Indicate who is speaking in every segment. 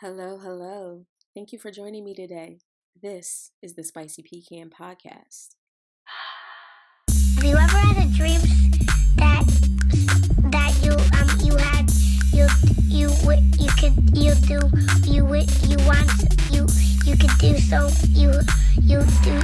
Speaker 1: Hello, hello. Thank you for joining me today. This is the Spicy Pecan podcast.
Speaker 2: Have you ever had a dream that you could do so you could.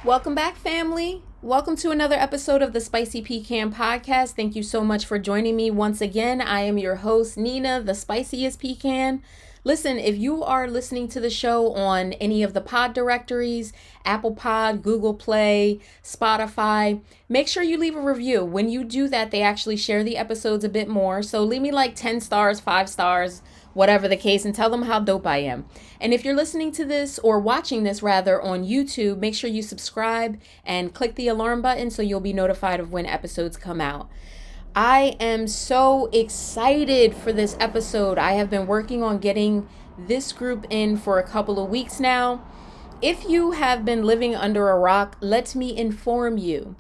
Speaker 1: Welcome back, family. Welcome to another episode of the Spicy Pecan podcast. Thank you so much for joining me once again. I am your host, Nina, the spiciest pecan. Listen, if you are listening to the show on any of the pod directories, Apple Pod, Google Play, Spotify, make sure you leave a review. When you do that, they actually share the episodes a bit more. So leave me like 10 stars, 5 stars, whatever the case, and tell them how dope I am. And if you're listening to this or watching this rather on YouTube, make sure you subscribe and click the alarm button so you'll be notified of when episodes come out. I am so excited for this episode. I have been working on getting this group in for a couple of weeks now. If you have been living under a rock, let me inform you.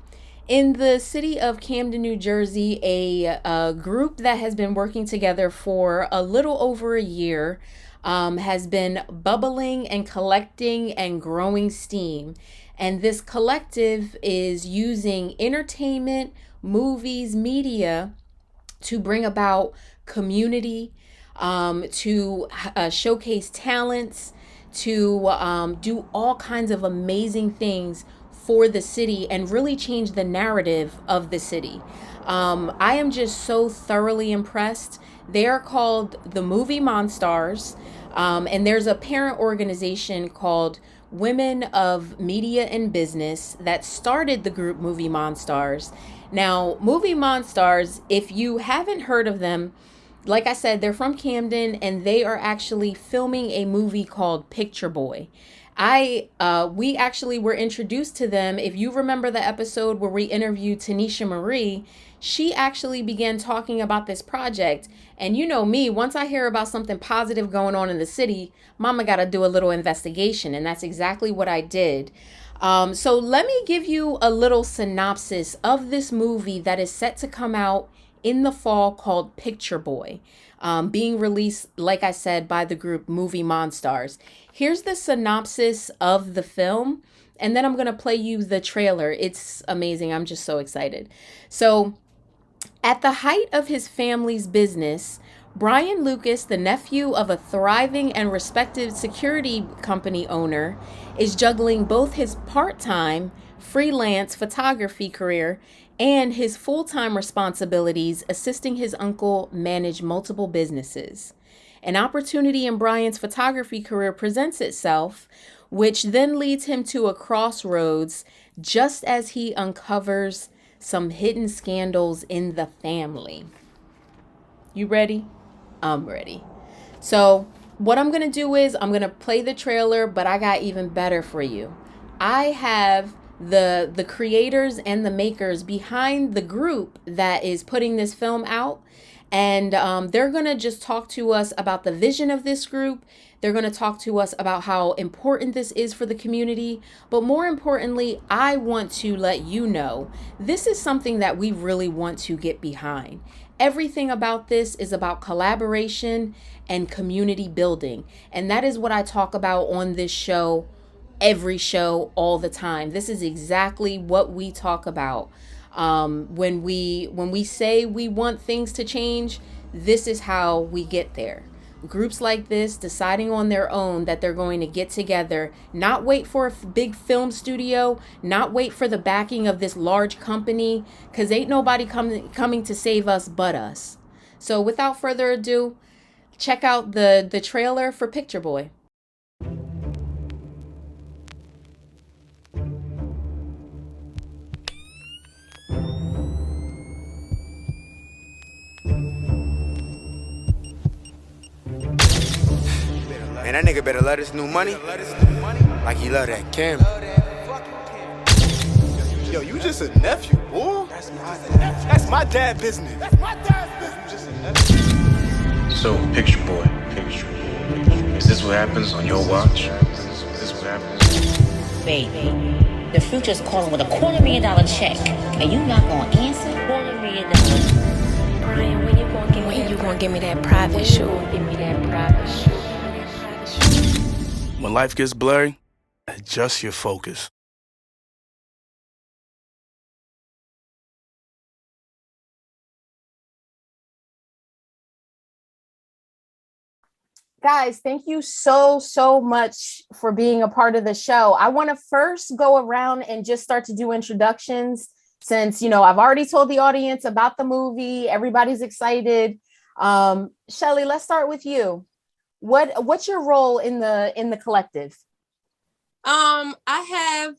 Speaker 1: In the city of Camden, New Jersey, a group that has been working together for a little over a year has been bubbling and collecting and growing steam. And this collective is using entertainment, movies, media to bring about community, to showcase talents, to do all kinds of amazing things for the city and really change the narrative of the city. I am just so thoroughly impressed. They are called the Movie Monstarz, and there's a parent organization called Women of Media and Business that started the group Movie Monstarz. Now, Movie Monstarz, if you haven't heard of them, like I said, they're from Camden and they are actually filming a movie called Picture Boy. We actually were introduced to them. If you remember the episode where we interviewed Tanisha Marie, she actually began talking about this project. And you know me, once I hear about something positive going on in the city, mama got to do a little investigation. And that's exactly what I did. So let me give you a little synopsis of this movie that is set to come out in the fall called Picture Boy, being released, like I said, by the group Movie Monstarz. Here's the synopsis of the film, and then I'm going to play you the trailer. It's amazing. I'm just so excited. So, at the height of his family's business, Brian Lucas, the nephew of a thriving and respected security company owner, is juggling both his part-time freelance photography career and his full-time responsibilities assisting his uncle manage multiple businesses. An opportunity in Brian's photography career presents itself, which then leads him to a crossroads just as he uncovers some hidden scandals in the family. You ready? I'm ready. So what I'm going to do is I'm going to play the trailer, but I got even better for you. I have the creators and the makers behind the group that is putting this film out. And they're going to just talk to us about the vision of this group. They're going to talk to us about how important this is for the community. But more importantly, I want to let you know this is something that we really want to get behind. Everything about this is about collaboration and community building. And that is what I talk about on this show, every show, all the time. This is exactly what we talk about. When we say we want things to change, this is how we get there. Groups like this deciding on their own that they're going to get together, not wait for a big film studio, not wait for the backing of this large company, because ain't nobody coming to save us but us. So without further ado, check out the trailer for Picture Boy.
Speaker 3: Man, that nigga better let us new money like he love that Cam.
Speaker 4: Yo, you just a nephew, boy. That's my dad business. You just a nephew.
Speaker 5: So, Picture Boy. Is this what happens on your watch? Is this what happens?
Speaker 6: Baby, the future's calling with $250,000 check, and you not gonna answer? $250,000. gon' give me that private shoe.
Speaker 4: When life gets blurry, adjust your focus.
Speaker 1: Guys, thank you so much for being a part of the show. I want to first go around and just start to do introductions since, I've already told the audience about the movie. Everybody's excited. Shelly, let's start with you. What's your role in the collective?
Speaker 7: I have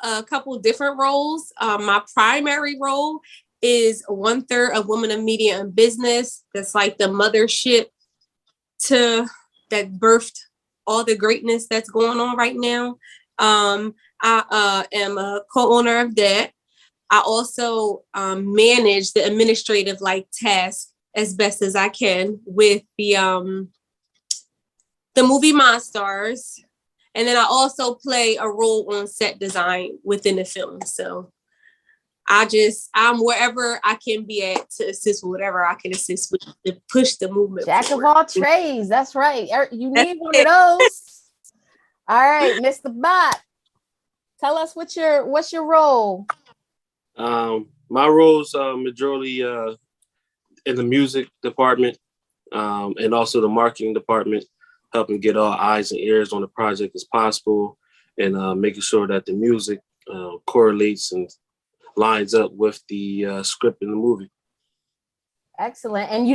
Speaker 7: a couple different roles. My primary role is 1/3 of Women of Media and Business. That's like the mothership that birthed all the greatness that's going on right now. I am a co-owner of that. I also manage the administrative task as best as I can with the Movie Monstarz. And then I also play a role on set design within the film. So I'm wherever I can be at to assist with whatever I can assist with to push the movement.
Speaker 1: Jack of all trades. That's right. You need one of those. All right, Mr. Bot. Tell us what's your role?
Speaker 8: My role's majority in the music department and also the marketing department, helping get all eyes and ears on the project as possible and making sure that the music correlates and lines up with the script in the movie.
Speaker 1: Excellent. And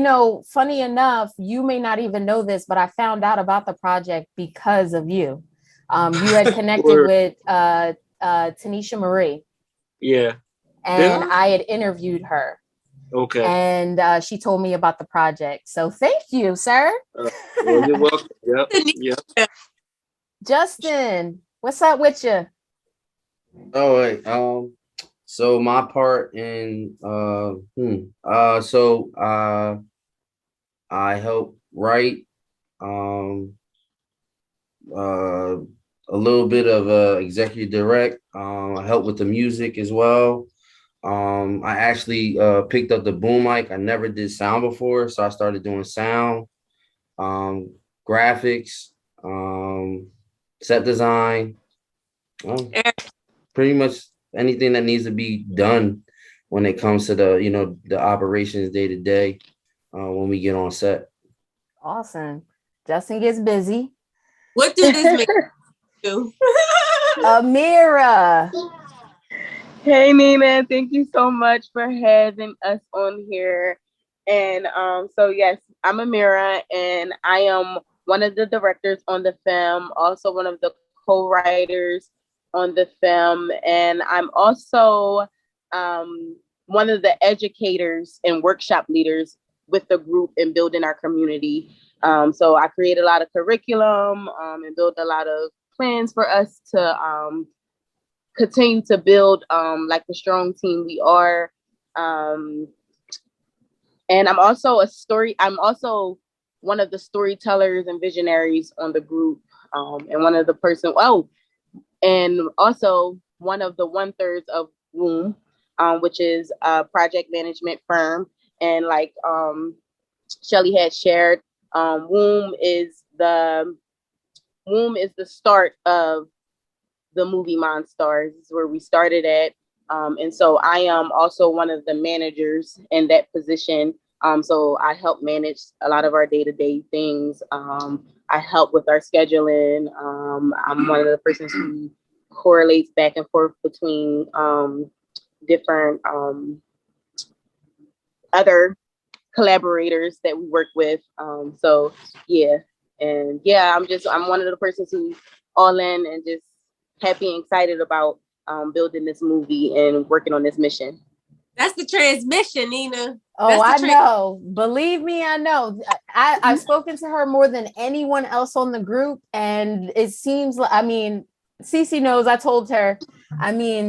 Speaker 1: funny enough, you may not even know this, but I found out about the project because of you. You had connected with Tanisha Marie.
Speaker 8: Yeah.
Speaker 1: And I had interviewed her.
Speaker 8: Okay.
Speaker 1: And she told me about the project. So thank you, sir.
Speaker 8: Well, you're welcome. Yep.
Speaker 1: Justin, what's up with you?
Speaker 9: Oh, wait. So my part in I help write a little bit of executive direct. I help with the music as well. I actually picked up the boom mic. I never did sound before, so I started doing sound, graphics, set design, pretty much anything that needs to be done when it comes to the operations day to day when we get on set.
Speaker 1: Awesome. Justin gets busy.
Speaker 7: What do this make you do?
Speaker 1: Ameera.
Speaker 10: Hey Nina, thank you so much for having us on here. And so yes, I'm Ameera and I am one of the directors on the film, also one of the co-writers on the film, and I'm also one of the educators and workshop leaders with the group in building our community. So I create a lot of curriculum and build a lot of plans for us to continue to build like the strong team we are. And I'm also one of the storytellers and visionaries on the group, and one of the and also one of the 1/3 of WOOM, which is a project management firm. And like Shelly had shared, WOOM is the start of the Movie Monstarz. This is where we started at. And so I am also one of the managers in that position. So I help manage a lot of our day-to-day things. I help with our scheduling. I'm one of the persons who correlates back and forth between different other collaborators that we work with. So yeah, and yeah, I'm one of the persons who's all in and just happy and excited about building this movie and working on this mission.
Speaker 7: That's the transmission, Nina.
Speaker 1: Oh, I know. Believe me, I know. I've spoken to her more than anyone else on the group, and it seems like, Cece knows, I told her,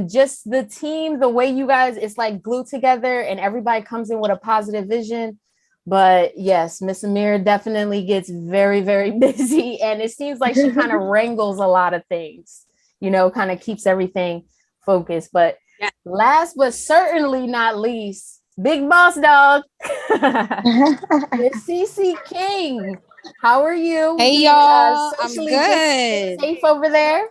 Speaker 1: just the team, the way you guys, it's like glued together and everybody comes in with a positive vision. But yes, Miss Ameera definitely gets very, very busy. And it seems like she kind of wrangles a lot of things, kind of keeps everything focused. But last but certainly not least, Big Boss Dog. Miss Cece King, how are you?
Speaker 6: Hey
Speaker 1: Being,
Speaker 6: y'all, I'm
Speaker 1: socially
Speaker 6: good.
Speaker 1: safe over there?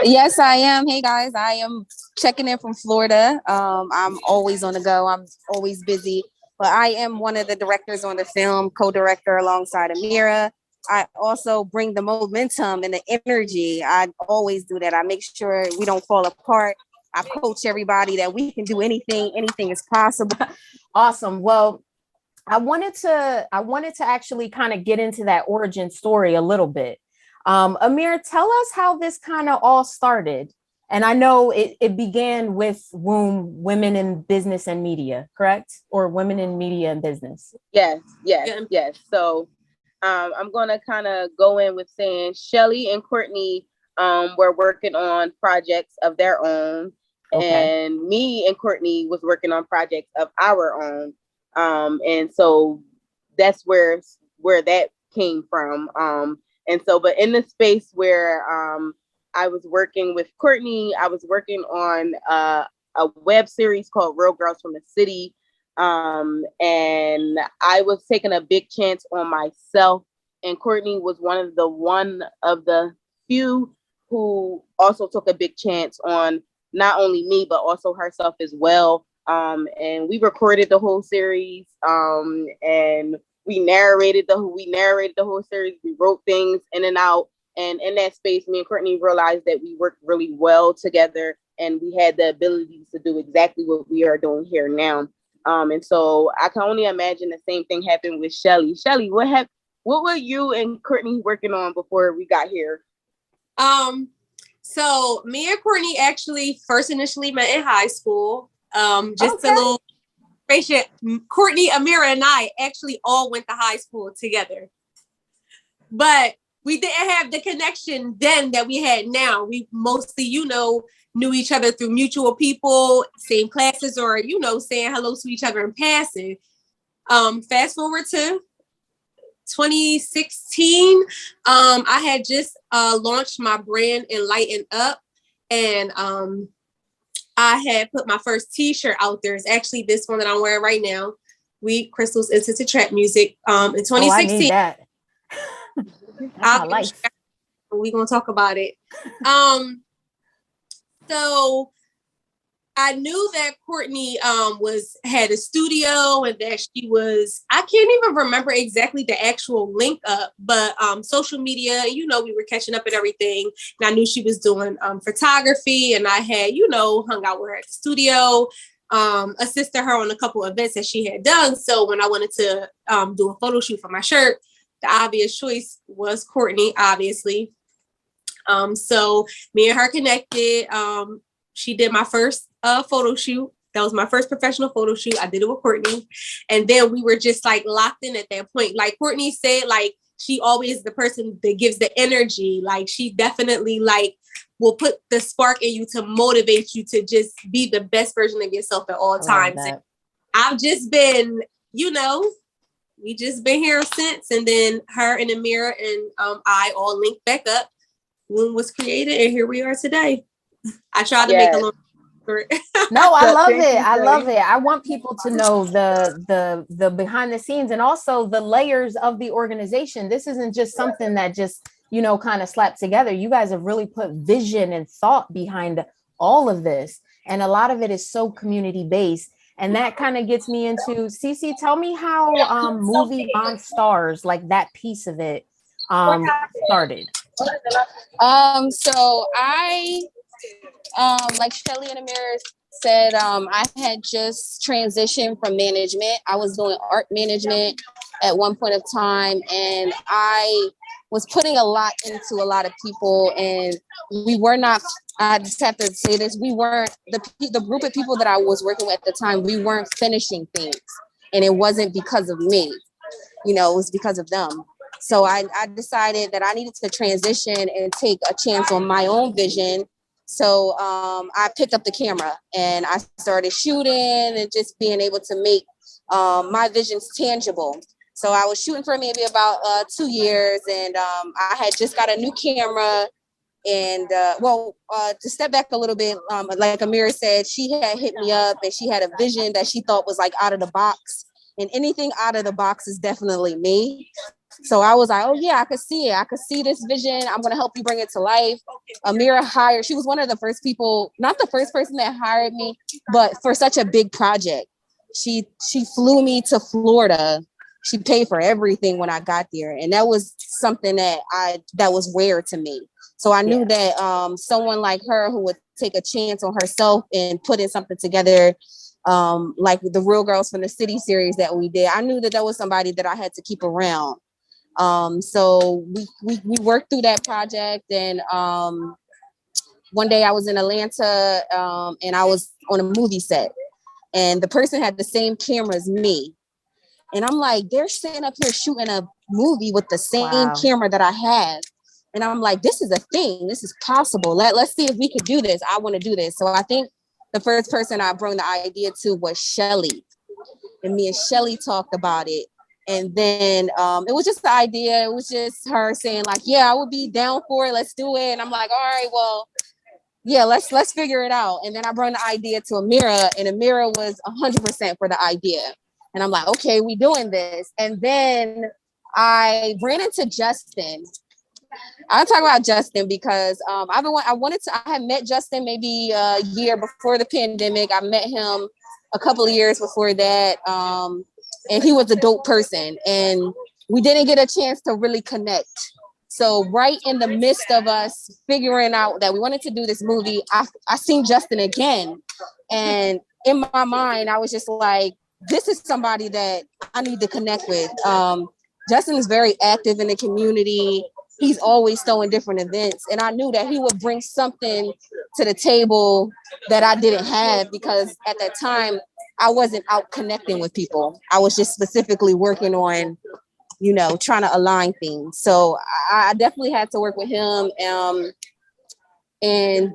Speaker 6: Yes, I am. Hey guys, I am checking in from Florida. I'm always on the go. I'm always busy, but I am one of the directors on the film, co-director alongside Ameera. I also bring the momentum and the energy. I always do that. I make sure we don't fall apart. I coach everybody that we can do anything. Anything is possible.
Speaker 1: Awesome. Well, I wanted to actually kind of get into that origin story a little bit. Ameera, tell us how this kind of all started. And I know it began with Women in Business and Media, correct? Or Women in Media and Business.
Speaker 10: Yes. So I'm going to kind of go in with saying Shelly and Courtney were working on projects of their own. Okay. And me and Courtney was working on projects of our own. And so that's where that came from. And so, but in the space where I was working with Courtney, I was working on a web series called Real Girls from the City. And I was taking a big chance on myself. And Courtney was one of the few who also took a big chance on not only me, but also herself as well. And we recorded the whole series, and we narrated the whole series. We wrote things in and out, and in that space, me and Courtney realized that we worked really well together, and we had the ability to do exactly what we are doing here now. And so I can only imagine the same thing happened with Shelly. Shelly, what were you and Courtney working on before we got here?
Speaker 7: So me and Courtney actually first initially met in high school. A little spaceship. Courtney, Ameera, and I actually all went to high school together. But we didn't have the connection then that we had now. We mostly, knew each other through mutual people, same classes, or, saying hello to each other in passing. Fast forward to 2016, I had just launched my brand Enlighten Up, and I had put my first t-shirt out there. It's actually this one that I'm wearing right now. We Crystals into trap music. In 2016.
Speaker 1: I need that. That's my life.
Speaker 7: We're gonna talk about it. So I knew that Courtney had a studio, and that she was, I can't even remember exactly the actual link up, but social media, we were catching up and everything. And I knew she was doing photography, and I had, hung out with her at the studio, assisted her on a couple of events that she had done. So when I wanted to do a photo shoot for my shirt, the obvious choice was Courtney, obviously. So me and her connected. She did my first photo shoot. That was my first professional photo shoot. I did it with Courtney. And then we were just like locked in at that point. Like Courtney said, like she always the person that gives the energy. Like she definitely will put the spark in you to motivate you to just be the best version of yourself at all times. And I've just been, we just been here since. And then her and Ameera and I all linked back up. Womb was created, and here we are today. I tried to make a long story.
Speaker 1: No, I love it. I love it. I want people to know the behind the scenes and also the layers of the organization. This isn't just something that just, kind of slapped together. You guys have really put vision and thought behind all of this. And a lot of it is so community based. And that kind of gets me into, Cece, tell me how Movie Monstarz, like that piece of it, started.
Speaker 6: So I, like Shelly and Ameera said, I had just transitioned from management. I was doing art management at one point of time, and I was putting a lot into a lot of people, and we were not, I just have to say this, we weren't, the group of people that I was working with at the time, we weren't finishing things, and it wasn't because of me, it was because of them. So I decided that I needed to transition and take a chance on my own vision. So I picked up the camera and I started shooting and just being able to make my visions tangible. So I was shooting for maybe about 2 years, and I had just got a new camera. And to step back a little bit, like Ameera said, she had hit me up and she had a vision that she thought was like out of the box. and anything out of the box is definitely me. So I was like, oh yeah, I could see it. I could see this vision. I'm going to help you bring it to life. Ameera she was one of the first people, not the first person that hired me, but for such a big project. She flew me to Florida. She paid for everything when I got there. And that was something that was rare to me. So I knew that someone like her who would take a chance on herself and put in something together, like the Real Girls from the City series that we did, I knew that was somebody that I had to keep around. So we worked through that project, and one day I was in Atlanta, and I was on a movie set, and the person had the same camera as me. And I'm like, they're sitting up here shooting a movie with the same camera that I have. And I'm like, this is a thing. This is possible. Let's see if we could do this. I want to do this. So I think the first person I brought the idea to was Shelly. And me and Shelly talked about it. And then it was just the idea. It was just her saying like, yeah, I would be down for it. Let's do it. And I'm like, all right, well, yeah, let's figure it out. And then I brought the idea to Ameera, and Ameera was 100% for the idea. And I'm like, okay, we doing this. And then I ran into Justin. I'll talk about Justin because I had met Justin maybe a year before the pandemic. I met him a couple of years before that. And he was a dope person. And we didn't get a chance to really connect. So right in the midst of us figuring out that we wanted to do this movie, I seen Justin again. And in my mind, I was just like, this is somebody that I need to connect with. Justin is very active in the community. He's always throwing different events. And I knew that he would bring something to the table that I didn't have, because at that time, I wasn't out connecting with people. I was just specifically working on, trying to align things. So I definitely had to work with him. And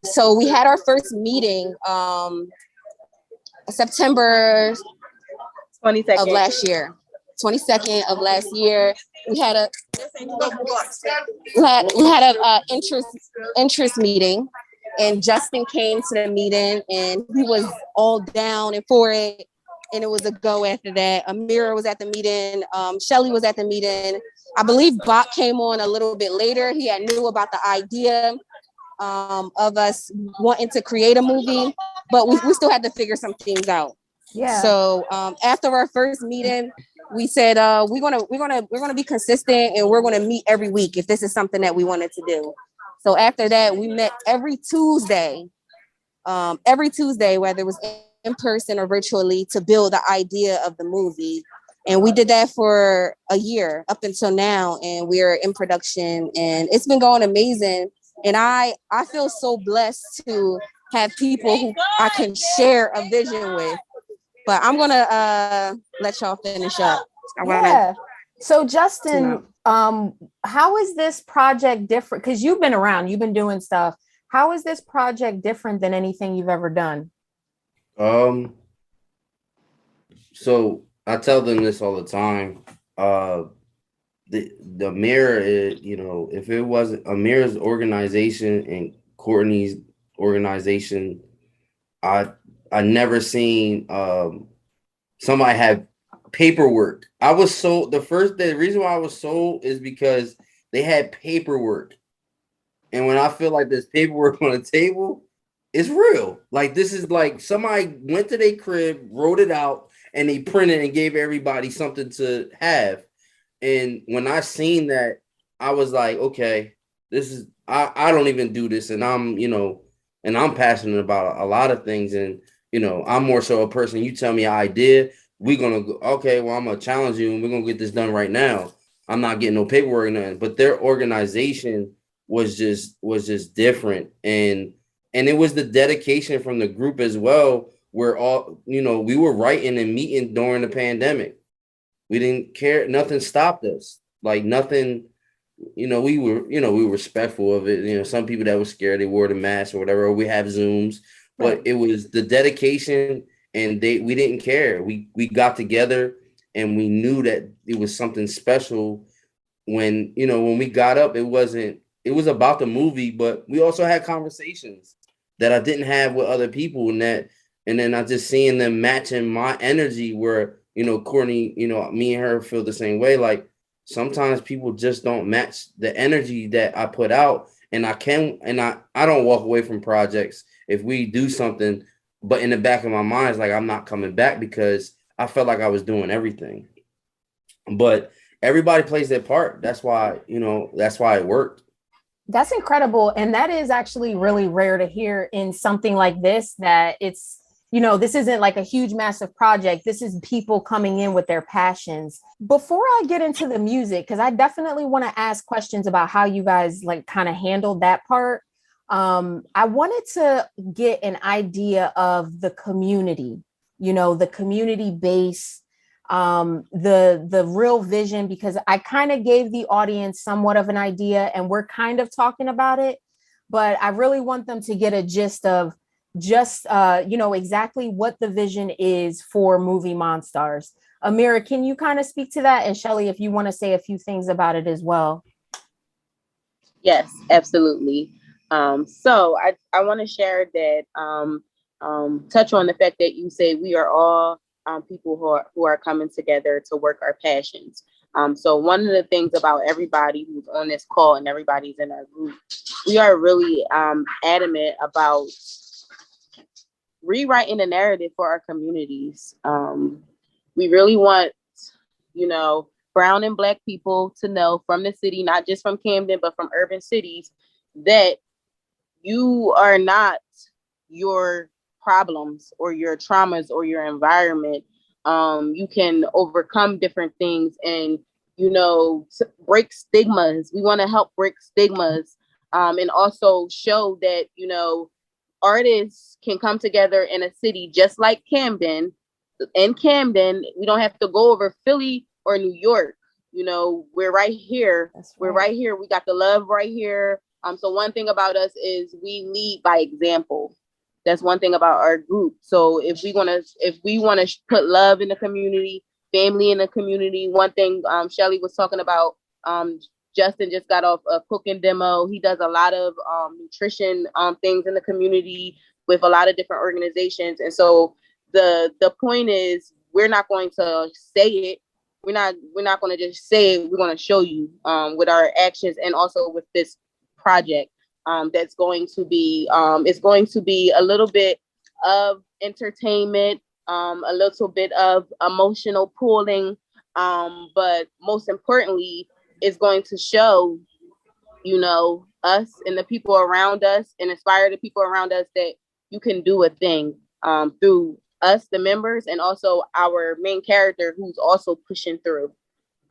Speaker 6: so we had our first meeting September 22nd of last year. 22nd of last year. We had a interest meeting, and Justin came to the meeting, and he was all down and for it. And it was a go after that. Ameera was at the meeting. Shelly was at the meeting. I believe Bakr came on a little bit later. He had knew about the idea of us wanting to create a movie, but we still had to figure some things out.
Speaker 1: Yeah.
Speaker 6: So after our first meeting, we said we're gonna be consistent, and we're gonna meet every week if this is something that we wanted to do. So after that, we met every Tuesday, whether it was in person or virtually, to build the idea of the movie. And we did that for a year up until now, and we're in production, and it's been going amazing. And I feel so blessed to have people who I can share a vision with. But I'm gonna let y'all finish up.
Speaker 1: So Justin, how is this project different? Because you've been around, you've been doing stuff. How is this project different than anything you've ever done?
Speaker 9: So I tell them this all the time. The Ameera is, if it wasn't Ameera's organization and Courtney's organization, I never seen somebody have paperwork. The reason why I was sold is because they had paperwork. And when I feel like there's paperwork on the table, it's real. Like, this is like somebody went to their crib, wrote it out, and they printed and gave everybody something to have. And when I seen that, I was like, okay, this is, I don't even do this. And I'm passionate about a lot of things. And, I'm more so a person, you tell me an idea, we're going to go, okay, well, I'm going to challenge you and we're going to get this done right now. I'm not getting no paperwork or nothing. But their organization was just different. And it was the dedication from the group as well, where all, we were writing and meeting during the pandemic. We didn't care. Nothing stopped us. Like nothing, we were respectful of it. Some people that were scared, they wore the mask or whatever, or we have Zooms, but it was the dedication, and we didn't care. We got together and we knew that it was something special. When we got up, it was about the movie, but we also had conversations that I didn't have with other people, and then I just seeing them matching my energy, where Courtney, me and her feel the same way. Like sometimes people just don't match the energy that I put out, and I don't walk away from projects if we do something, but in the back of my mind, it's like I'm not coming back because I felt like I was doing everything. But everybody plays their part. That's why it worked.
Speaker 1: That's incredible. And that is actually really rare to hear in something like this, that it's, this isn't like a huge, massive project. This is people coming in with their passions. Before I get into the music, because I definitely want to ask questions about how you guys like kind of handled that part. I wanted to get an idea of the community, the community base, the real vision, because I kind of gave the audience somewhat of an idea and we're kind of talking about it, but I really want them to get a gist of just, exactly what the vision is for Movie Monstars. Ameera, can you kind of speak to that? And Shelly, if you want to say a few things about it as well.
Speaker 10: Yes, absolutely. So I want to share that, touch on the fact that you say we are all people who are coming together to work our passions. So one of the things about everybody who's on this call and everybody's in our group, we are really adamant about rewriting the narrative for our communities. We really want, brown and Black people to know from the city, not just from Camden, but from urban cities, that you are not your problems or your traumas or your environment. You can overcome different things and, break stigmas. We want to help break stigmas, and also show that, artists can come together in a city just like Camden. In Camden, we don't have to go over Philly or New York. We're right here. Right. We're right here. We got the love right here. So one thing about us is we lead by example. That's one thing about our group. So if we want to put love in the community, family in the community, one thing Shelly was talking about, Justin just got off a cooking demo. He does a lot of nutrition things in the community with a lot of different organizations. And so the point is, we're not going to say it. We're not going to just say it. We're going to show you with our actions, and also with this project that's going to be it's going to be a little bit of entertainment, a little bit of emotional pulling, but most importantly, it's going to show us and the people around us, and inspire the people around us that you can do a thing through us, the members, and also our main character who's also pushing through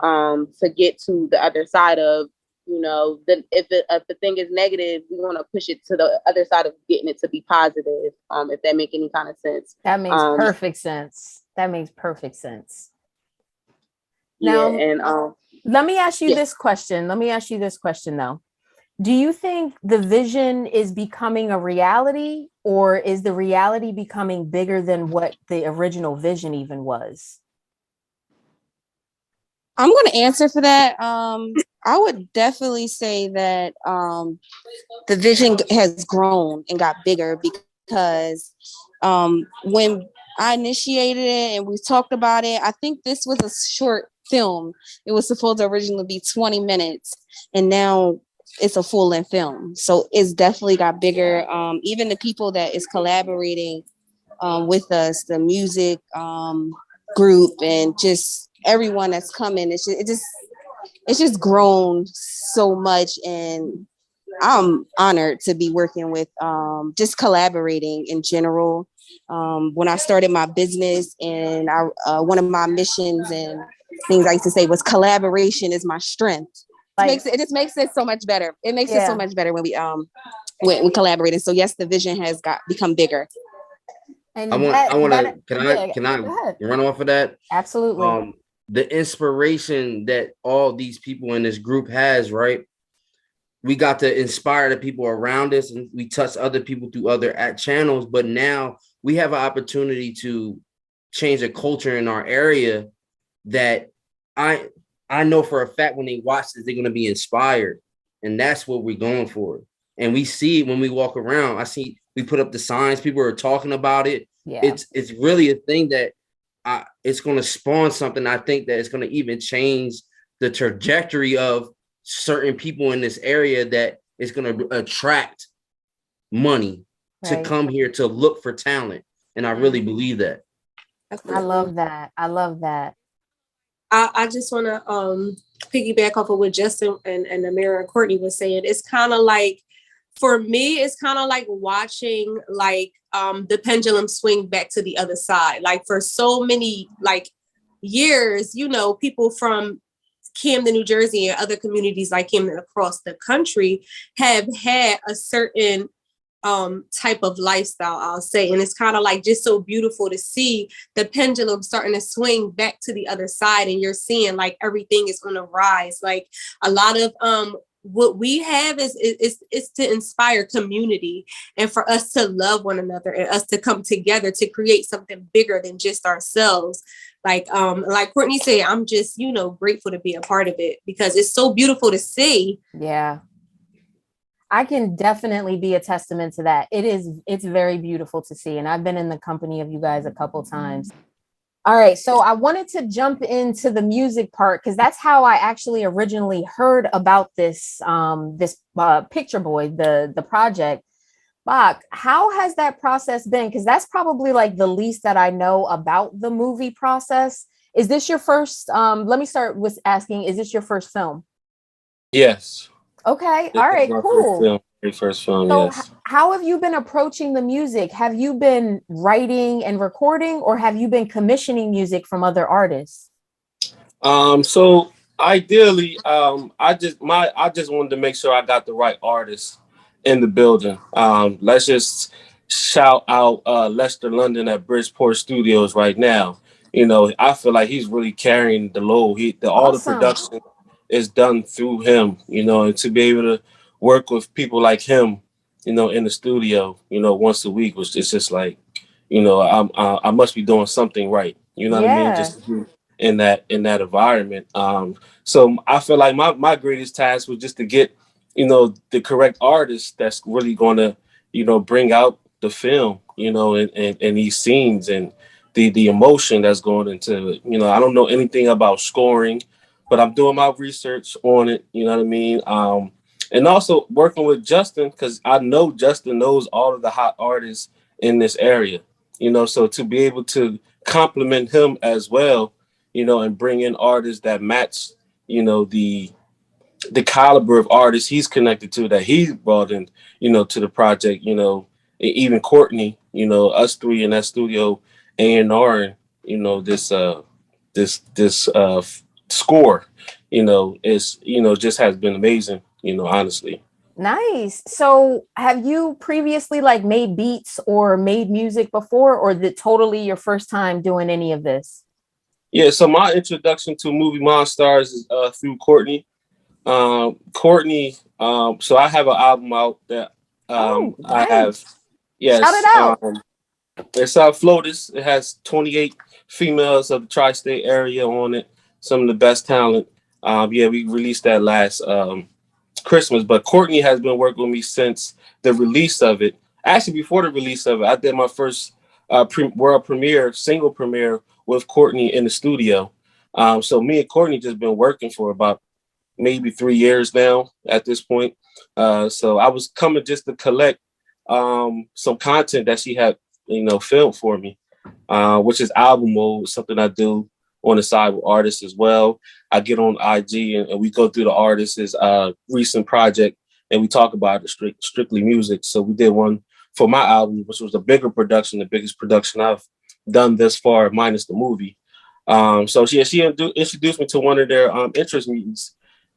Speaker 10: to get to the other side of, if the thing is negative, we want to push it to the other side of getting it to be positive. If that makes any kind of sense.
Speaker 1: That makes perfect sense. That makes perfect sense. Now,
Speaker 10: yeah, and
Speaker 1: let me ask you this question. Let me ask you this question though. Do you think the vision is becoming a reality, or is the reality becoming bigger than what the original vision even was?
Speaker 6: I'm going to answer for that. I would definitely say that the vision has grown and got bigger, because when I initiated it and we talked about it, I think this was a short film. It was supposed to originally be 20 minutes, and now it's a full-length film. So it's definitely got bigger. Even the people that is collaborating with us, the music group, and just everyone that's coming, it's just grown so much. And I'm honored to be working with, just collaborating in general. When I started my business, and one of my missions and things I used to say was collaboration is my strength. It just makes it so much better. It makes it so much better when we collaborated. So yes, the vision has become bigger.
Speaker 1: And
Speaker 9: can I run off of that?
Speaker 1: Absolutely.
Speaker 9: The inspiration that all these people in this group has, right? We got to inspire the people around us, and we touch other people through other channels. But now we have an opportunity to change a culture in our area that I know for a fact when they watch this, they're going to be inspired. And that's what we're going for. And we see it when we walk around. We put up the signs. People are talking about it. Yeah. It's really a thing that it's going to spawn something. I think that it's going to even change the trajectory of certain people in this area, that is going to attract money to come here to look for talent. And I really believe that.
Speaker 1: I love that. I love that.
Speaker 7: I just want to piggyback off of what Justin and Ameera and Courtney was saying. It's kind of like, for me, it's kind of like watching like the pendulum swing back to the other side. Like for so many like years, you know, people from Camden, New Jersey and other communities like Camden across the country have had a certain type of lifestyle, I'll say. And it's kind of like just so beautiful to see the pendulum starting to swing back to the other side. And you're seeing like everything is on a rise. Like a lot of what we have is to inspire community and for us to love one another and us to come together to create something bigger than just ourselves. Like Courtney said, I'm just, you know, grateful to be a part of it because it's so beautiful to see.
Speaker 1: Yeah. I can definitely be a testament to that. It's very beautiful to see. And I've been in the company of you guys a couple times. All right. So I wanted to jump into the music part because that's how I actually originally heard about this Picture Boy, the project. Bakr, how has that process been? Because that's probably like the least that I know about the movie process. Is this your first? Let me start with asking, is this your first film?
Speaker 8: Yes.
Speaker 1: Okay. All right. Cool.
Speaker 8: First film.
Speaker 1: So
Speaker 8: Yes.
Speaker 1: How have you been approaching the music? Have you been writing and recording, or have you been commissioning music from other artists?
Speaker 8: So ideally, I just wanted to make sure I got the right artists in the building. Let's just shout out Lester London at Bridgeport Studios right now. You know, I feel like he's really carrying the load. All the production is done through him, you know, and to be able to work with people like him, you know, in the studio, you know, once a week was just like, you know, I must be doing something right. You know what I mean? Just in that environment. So I feel like my greatest task was just to get, you know, the correct artist that's really going to, you know, bring out the film, you know, and these scenes and the emotion that's going into it. You know, I don't know anything about scoring, but I'm doing my research on it. You know what I mean? And also working with Justin, because I know Justin knows all of the hot artists in this area, you know, so to be able to compliment him as well, you know, and bring in artists that match, you know, the caliber of artists he's connected to, that he's brought in, you know, to the project, you know, even Courtney, you know, us three in that studio, A&R, you know, this score, you know, is, you know, just has been amazing, you know, honestly.
Speaker 1: Nice. So have you previously like made beats or made music before, or is it totally your first time doing any of this?
Speaker 8: Yeah, so my introduction to Movie Monstarz is through Courtney. Courtney, so I have an album out that
Speaker 1: nice.
Speaker 8: I have. Yes.
Speaker 1: Shout it out.
Speaker 8: It's Flotus. It has 28 females of the tri-state area on it. Some of the best talent. Yeah, we released that last Christmas, but Courtney has been working with me since the release of it. Actually, before the release of it, I did my first world premiere, single premiere with Courtney in the studio. So me and Courtney just been working for about maybe 3 years now at this point. So I was coming just to collect some content that she had, you know, filmed for me, which is album mode, something I do on the side with artists as well. I get on IG and we go through the artist's recent project and we talk about it strictly music. So we did one for my album, which was a bigger production, the biggest production I've done this far, minus the movie. So she introduced me to one of their interest meetings.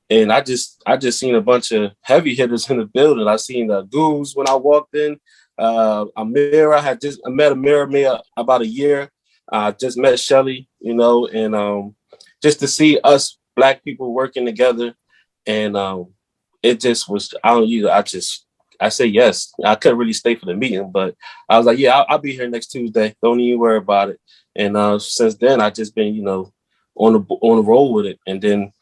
Speaker 8: And I just seen a bunch of heavy hitters in the building. I seen Goose when I walked in. Ameera, I met Ameera about a year. Just met Shelly, you know, and just to see us Black people working together, and it just was. I say yes. I couldn't really stay for the meeting, but I was like, yeah, I'll be here next Tuesday. Don't even worry about it. And since then, I just been, you know, on the roll with it, and then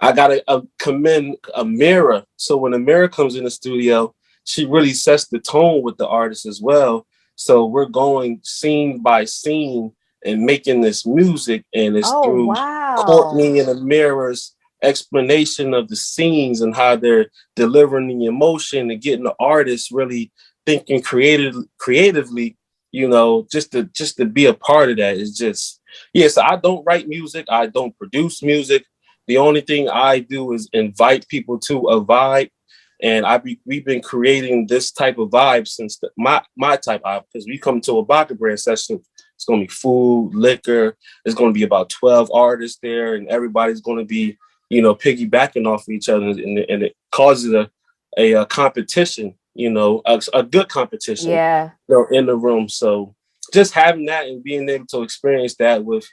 Speaker 8: I gotta commend Ameera. So when Ameera comes in the studio, she really sets the tone with the artist as well. So we're going scene by scene and making this music, and it's
Speaker 1: Oh,
Speaker 8: through
Speaker 1: wow.
Speaker 8: Courtney and Ameera's explanation of the scenes and how they're delivering the emotion and getting the artists really thinking creatively, just to be a part of that is just, yes, I don't write music. I don't produce music. The only thing I do is invite people to a vibe. And we've been creating this type of vibe since my type of, because we come to a Bakr brand session. It's going to be food, liquor. There's going to be about 12 artists there, and everybody's going to be, piggybacking off of each other, and it causes a competition, a good competition, in the room. So just having that and being able to experience that with,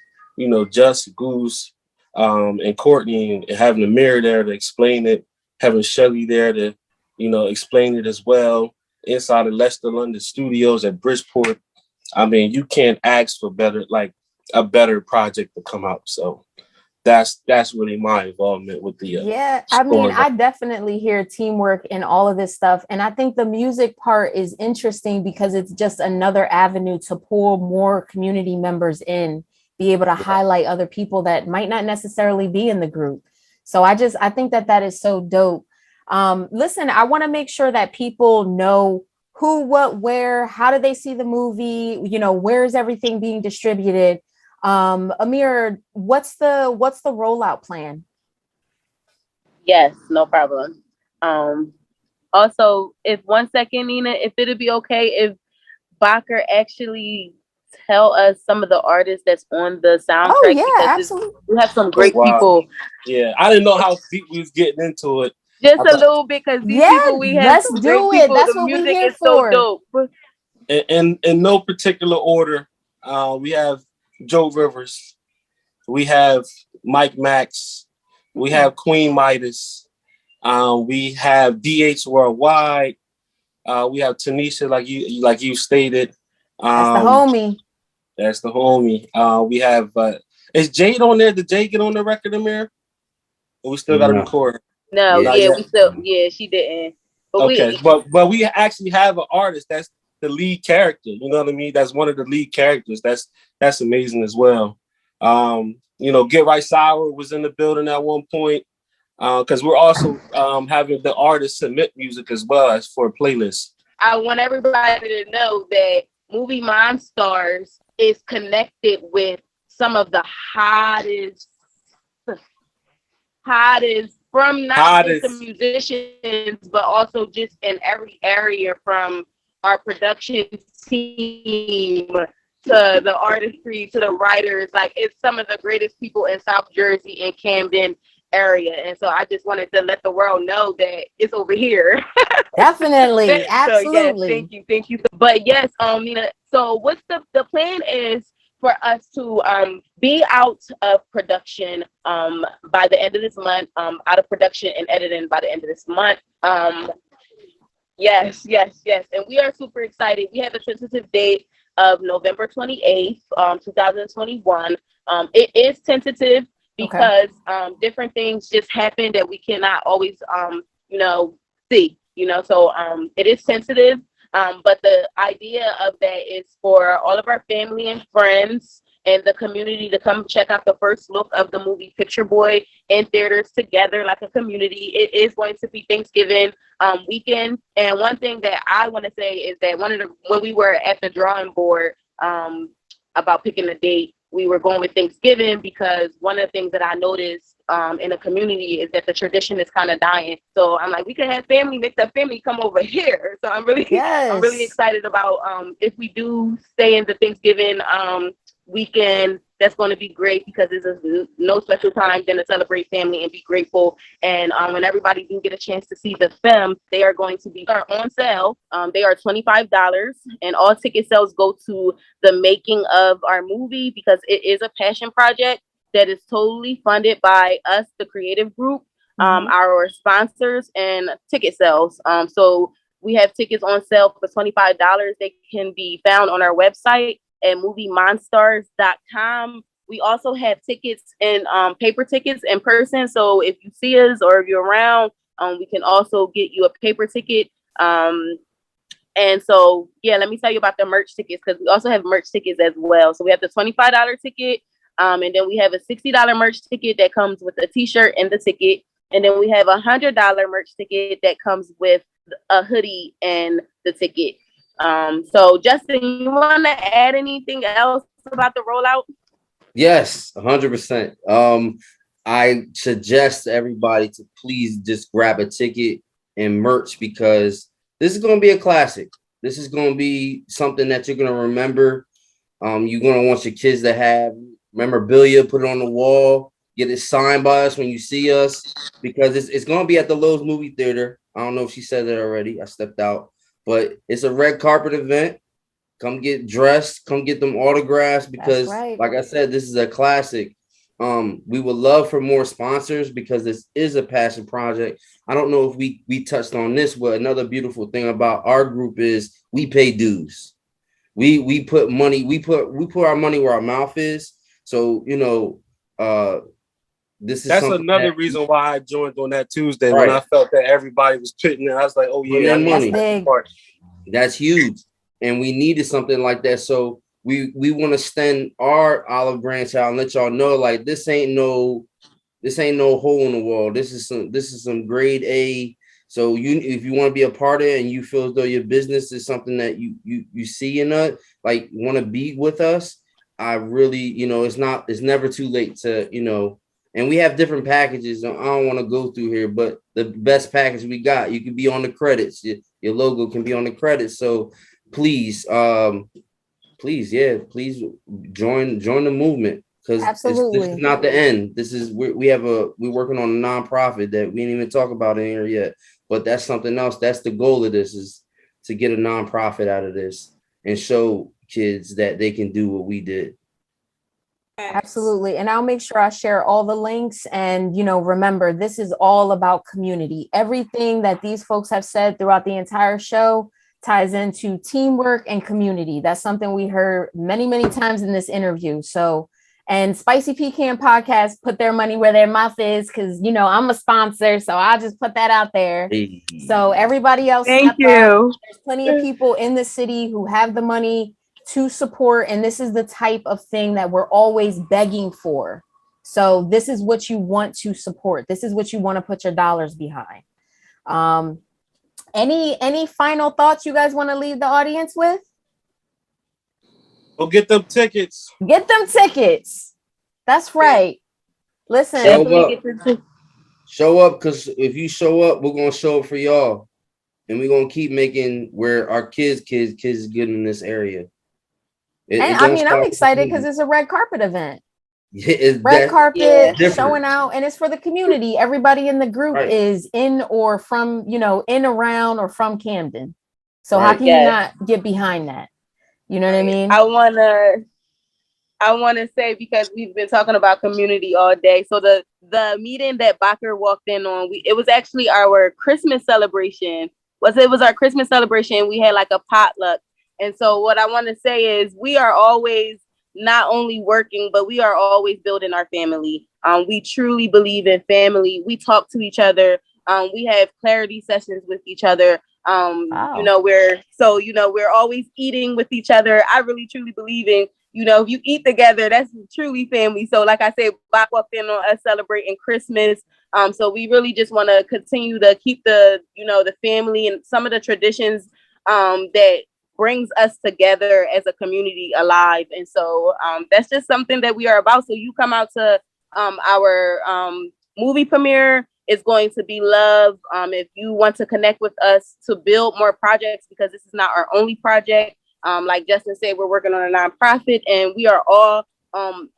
Speaker 8: Just, Goose, and Courtney, and having Ameera there to explain it, having Shelly there to, explain it as well, inside of Leicester London Studios at Bridgeport. I mean, you can't ask for a better project to come out. So that's really my involvement with the
Speaker 1: I mean, I definitely hear teamwork in all of this stuff. And I think the music part is interesting because it's just another avenue to pull more community members in, be able to highlight other people that might not necessarily be in the group. So I think that is so dope. Listen, I want to make sure that people know who, what, where, how do they see the movie? Where is everything being distributed? Ameera, what's the rollout plan?
Speaker 10: Yes, no problem. Also, if 1 second, Nina, if it'd be okay if Bakr actually tell us some of the artists that's on the soundtrack.
Speaker 1: Oh yeah, absolutely.
Speaker 10: We have some great people.
Speaker 8: Yeah, I didn't know how deep we was getting into it.
Speaker 10: Just a little bit, because these people we have.
Speaker 1: Let's do it. That's
Speaker 10: the
Speaker 1: what we're
Speaker 10: music
Speaker 1: here
Speaker 10: is
Speaker 1: for.
Speaker 10: So dope.
Speaker 8: In no particular order, we have Joe Rivers, we have Mike Max, we have Queen Midas, we have DH Worldwide, we have Tanisha, like you stated.
Speaker 1: That's the homie.
Speaker 8: That's the homie. We have is Jade on there? Did Jade get on the record, Ameera? We still got to record.
Speaker 10: No, she didn't. But
Speaker 8: but we actually have an artist that's the lead character. You know what I mean? That's one of the lead characters. That's amazing as well. Get Right Sour was in the building at one point, because we're also having the artists submit music as well as for a playlist.
Speaker 10: I want everybody to know that Movie Monstarz is connected with some of the hottest from not just the musicians, but also just in every area, from our production team to the artistry to the writers. Like, it's some of the greatest people in South Jersey and Camden area. And so I just wanted to let the world know that it's over here.
Speaker 1: Definitely. Absolutely.
Speaker 10: So, yes, thank you. But yes, Nina, so what's the plan is for us to be out of production by the end of this month, out of production and editing by the end of this month. Yes. And we are super excited. We have a tentative date of November 28th, 2021. It is tentative because different things just happen that we cannot always, see, so it is sensitive. But the idea of that is for all of our family and friends and the community to come check out the first look of the movie Picture Boy in theaters together like a community. It is going to be Thanksgiving weekend. And one thing that I want to say is that when we were at the drawing board about picking a date, we were going with Thanksgiving because one of the things that I noticed in the community is that the tradition is kind of dying. So I'm like, we could have mixed up family come over here. So I'm really excited about if we do stay in the Thanksgiving weekend. That's going to be great because this is no special time than to celebrate family and be grateful. And when everybody do get a chance to see the film, they are going to be on sale. They are $25, and all ticket sales go to the making of our movie because it is a passion project that is totally funded by us, the creative group, our sponsors, and ticket sales. So we have tickets on sale for $25. They can be found on our website at MovieMonstarz.com. We also have tickets in paper tickets in person. So if you see us or if you're around, we can also get you a paper ticket. And so, yeah, let me tell you about the merch tickets, because we also have merch tickets as well. So we have the $25 ticket, and then we have a $60 merch ticket that comes with a t-shirt and the ticket. And then we have a $100 merch ticket that comes with a hoodie and the ticket. So Justin, you want to add anything else about the rollout?
Speaker 9: Yes, 100%. I suggest everybody to please just grab a ticket and merch, because this is going to be a classic. This is going to be something that you're going to remember. You're going to want your kids to have memorabilia, put it on the wall, get it signed by us when you see us, because it's going to be at the Lowe's movie theater. I don't know if she said that already. I stepped out, but it's a red carpet event. Come get dressed, come get them autographs, because like I said, this is a classic. We would love for more sponsors, because this is a passion project. I don't know if we touched on this, but another beautiful thing about our group is we pay dues. We put money, we put our money where our mouth is. So, that's
Speaker 8: another reason why I joined on that Tuesday, when I felt that everybody was pitching in. I was like, oh yeah,
Speaker 9: money. That's huge. And we needed something like that. So we want to extend our olive branch out and let y'all know, like, this ain't no hole in the wall. This is some grade A. So if you want to be a part of it and you feel as though your business is something that you see in us, like, want to be with us, I really, it's never too late to, and we have different packages. I don't want to go through here, but the best package we got, you can be on the credits. Your logo can be on the credits. So please join the movement, because this is not the end. This is we're working on a nonprofit that we didn't even talk about in here yet, but that's something else. That's the goal of this, is to get a nonprofit out of this and show kids that they can do what we did.
Speaker 1: Absolutely. And I'll make sure I share all the links. And, remember, this is all about community. Everything that these folks have said throughout the entire show ties into teamwork and community. That's something we heard many, many times in this interview. So, and Spicy Pecan Podcast put their money where their mouth is, because, I'm a sponsor. So I'll just put that out there.
Speaker 9: Hey.
Speaker 1: So everybody else,
Speaker 10: thank you.
Speaker 1: There's plenty of people in the city who have the money to support. And this is the type of thing that we're always begging for. So this is what you want to support. This is what you want to put your dollars behind. Any final thoughts you guys want to leave the audience with?
Speaker 8: Go get them tickets.
Speaker 1: Get them tickets. That's right. Listen.
Speaker 9: Show up, because if you show up, we're going to show up for y'all. And we're going to keep making where our kids get in this area.
Speaker 1: I'm excited because it's a red carpet event.
Speaker 9: Yeah,
Speaker 1: red carpet showing out, and it's for the community. Everybody in the group is in or from, in, around, or from Camden. So how can you not get behind that? You know what I mean?
Speaker 10: I want to say, because we've been talking about community all day. So the meeting that Bakr walked in on, it was actually our Christmas celebration. It was our Christmas celebration. We had like a potluck. And so what I want to say is, we are always not only working, but we are always building our family. We truly believe in family. We talk to each other. We have clarity sessions with each other. We're always eating with each other. I really truly believe in, if you eat together, that's truly family. So like I said, Bach walked in on us celebrating Christmas. So we really just want to continue to keep the family and some of the traditions that brings us together as a community alive. And so that's just something that we are about. So you come out to our movie premiere. It's going to be love. If you want to connect with us to build more projects, because this is not our only project. Like Justin said, we're working on a nonprofit, and we are all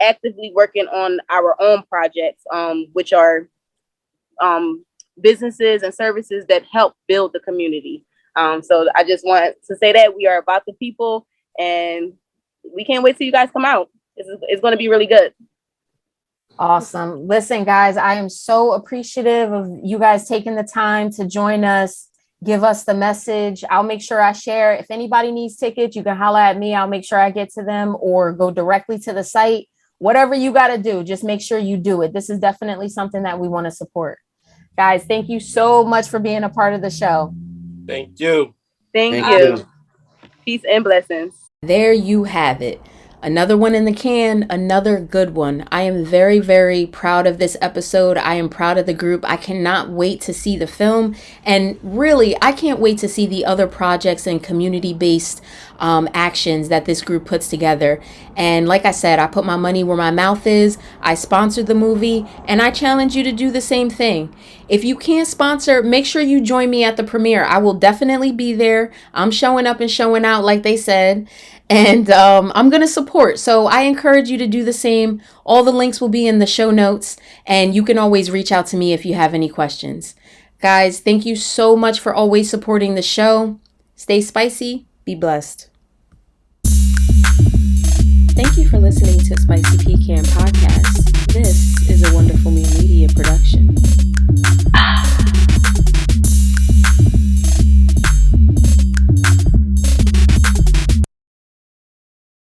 Speaker 10: actively working on our own projects, which are businesses and services that help build the community. So I just want to say that we are about the people, and we can't wait till you guys come out. It's going to be really good.
Speaker 1: Awesome. Listen, guys, I am so appreciative of you guys taking the time to join us, give us the message. I'll make sure I share. If anybody needs tickets, you can holler at me. I'll make sure I get to them, or go directly to the site. Whatever you got to do, just make sure you do it. This is definitely something that we want to support. Guys, thank you so much for being a part of the show.
Speaker 8: Thank you.
Speaker 10: Thank you. Peace and blessings.
Speaker 1: There you have it. Another one in the can, another good one. I am very, very proud of this episode. I am proud of the group. I cannot wait to see the film. And really, I can't wait to see the other projects and community-based actions that this group puts together. And like I said, I put my money where my mouth is. I sponsored the movie, and I challenge you to do the same thing. If you can't sponsor, make sure you join me at the premiere. I will definitely be there. I'm showing up and showing out, like they said. And I'm going to support. So I encourage you to do the same. All the links will be in the show notes. And you can always reach out to me if you have any questions. Guys, thank you so much for always supporting the show. Stay spicy. Be blessed. Thank you for listening to Spicy Pecan Podcast. This is a Wonderful Me Media production.